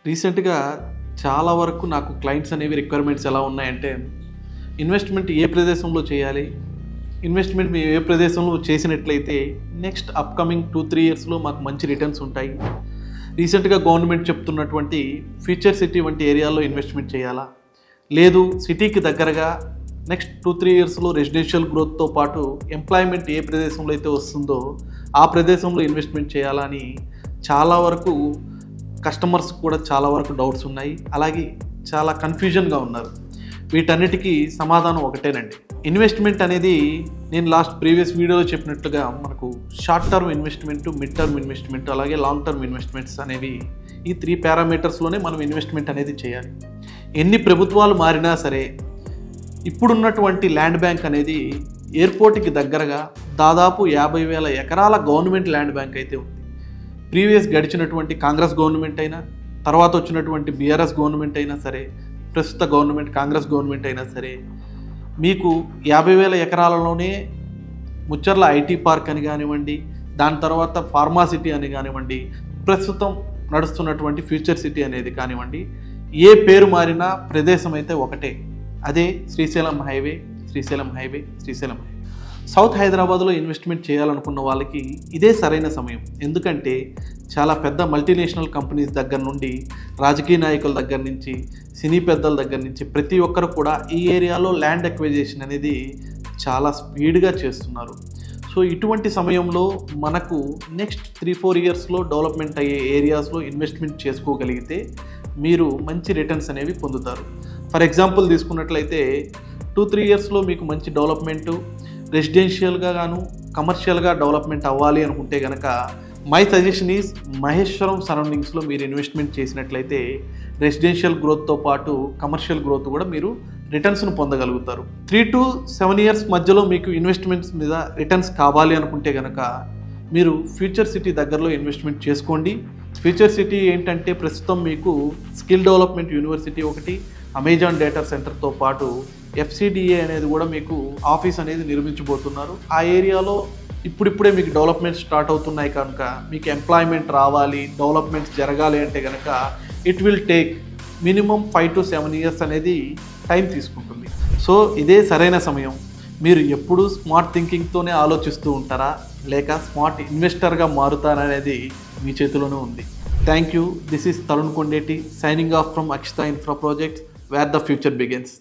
రీసెంట్‌గా చాలా వరకు నాకు క్లయింట్స్ అనేవి రిక్వైర్మెంట్స్ ఎలా ఉన్నాయంటే, ఇన్వెస్ట్‌మెంట్ ఏ ప్రదేశంలో చేయాలి? ఇన్వెస్ట్‌మెంట్ మేము ఏ ప్రదేశంలో చేసినట్లయితే నెక్స్ట్ అప్‌కమింగ్ 2-3 ఇయర్స్‌లో మాకు మంచి రిటర్న్స్ ఉంటాయి. రీసెంట్‌గా గవర్నమెంట్ చెప్తున్నటువంటి ఫ్యూచర్ సిటీ వంటి ఏరియాలో ఇన్వెస్ట్‌మెంట్ చేయాలా? లేదు సిటీకి దగ్గరగా నెక్స్ట్ 2-3 ఇయర్స్‌లో రెసిడెన్షియల్ గ్రోత్‌తో పాటు ఎంప్లాయ్‌మెంట్ ఏ ప్రదేశంలో అయితే వస్తుందో ఆ ప్రదేశంలో ఇన్వెస్ట్‌మెంట్ చేయాలా అని చాలా వరకు కస్టమర్స్ కూడా చాలా వరకు డౌట్స్ ఉన్నాయి. అలాగే చాలా కన్ఫ్యూజన్గా ఉన్నారు. వీటన్నిటికీ సమాధానం ఒకటేనండి. ఇన్వెస్ట్మెంట్ అనేది నేను ప్రీవియస్ వీడియోలో చెప్పినట్లుగా మనకు short term investment, mid term investment, అలాగే లాంగ్ టర్మ్ ఇన్వెస్ట్మెంట్స్ అనేవి ఈ 3 పారామీటర్స్లోనే మనం ఇన్వెస్ట్మెంట్ అనేది చేయాలి. ఎన్ని ప్రభుత్వాలు మారినా సరే ఇప్పుడున్నటువంటి ల్యాండ్ బ్యాంక్ అనేది ఎయిర్పోర్ట్కి దగ్గరగా దాదాపు 50,000 ఎకరాల గవర్నమెంట్ ల్యాండ్ బ్యాంక్ అయితే ఉంది. ప్రీవియస్ గడిచినటువంటి కాంగ్రెస్ గవర్నమెంట్ అయినా, తర్వాత వచ్చినటువంటి బీఆర్ఎస్ గవర్నమెంట్ అయినా సరే, ప్రస్తుత గవర్నమెంట్ కాంగ్రెస్ గవర్నమెంట్ అయినా సరే, మీకు 50,000 ఎకరాలలోనే ముచ్చర్ల ఐటీ పార్క్ అని కానివ్వండి, దాని తర్వాత ఫార్మాసిటీ అని కానివ్వండి, ప్రస్తుతం నడుస్తున్నటువంటి ఫ్యూచర్ సిటీ అనేది కానివ్వండి, ఏ పేరు మారినా ప్రదేశం అయితే ఒకటే. అదే Srisailam highway, Srisailam highway, Srisailam highway. South హైదరాబాద్లో ఇన్వెస్ట్మెంట్ చేయాలనుకున్న వాళ్ళకి ఇదే సరైన సమయం. ఎందుకంటే చాలా పెద్ద మల్టీనేషనల్ కంపెనీస్ దగ్గర నుండి, రాజకీయ నాయకుల దగ్గర నుంచి, సినీ పెద్దల దగ్గర నుంచి ప్రతి ఒక్కరు కూడా ఈ ఏరియాలో ల్యాండ్ అక్విజిషన్ అనేది చాలా స్పీడ్గా చేస్తున్నారు. సో ఇటువంటి సమయంలో మనకు నెక్స్ట్ 3-4 ఇయర్స్లో డెవలప్మెంట్ అయ్యే ఏరియాస్లో ఇన్వెస్ట్మెంట్ చేసుకోగలిగితే మీరు మంచి రిటర్న్స్ అనేవి పొందుతారు. ఫర్ ఎగ్జాంపుల్ తీసుకున్నట్లయితే 2-3 ఇయర్స్లో మీకు మంచి డెవలప్మెంటు, రెసిడెన్షియల్గా గాను కమర్షియల్గా డెవలప్మెంట్ అవ్వాలి అనుకుంటే కనుక మై సజెషన్ ఈజ్ మహేశ్వరం సరౌండింగ్స్లో మీరు ఇన్వెస్ట్మెంట్ చేసినట్లయితే రెసిడెన్షియల్ గ్రోత్తో పాటు కమర్షియల్ గ్రోత్ కూడా మీరు రిటర్న్స్ను పొందగలుగుతారు. 3-7 ఇయర్స్ మధ్యలో మీకు ఇన్వెస్ట్మెంట్స్ మీద రిటర్న్స్ కావాలి అనుకుంటే కనుక మీరు ఫ్యూచర్ సిటీ దగ్గరలో ఇన్వెస్ట్మెంట్ చేసుకోండి. ఫ్యూచర్ సిటీ ఏంటంటే ప్రస్తుతం మీకు స్కిల్ డెవలప్మెంట్ యూనివర్సిటీ ఒకటి, అమెజాన్ డేటా సెంటర్తో పాటు FCDA అనేది కూడా మీకు ఆఫీస్ అనేది నిర్మించబోతున్నారు. ఆ ఏరియాలో ఇప్పుడిప్పుడే మీకు డెవలప్మెంట్ స్టార్ట్ అవుతున్నాయి కనుక మీకు ఎంప్లాయ్మెంట్ రావాలి, డెవలప్మెంట్స్ జరగాలి అంటే కనుక it will take minimum 5-7 years అనేది టైం తీసుకుంటుంది. సో ఇదే సరైన సమయం. మీరు ఎప్పుడు స్మార్ట్ థింకింగ్తోనే ఆలోచిస్తూ ఉంటారా, లేక స్మార్ట్ ఇన్వెస్టర్గా మారుతారనేది మీ చేతిలోనే ఉంది. Thank you. This is Tarun Kondeti signing off from Akshita infra projects, where the future begins.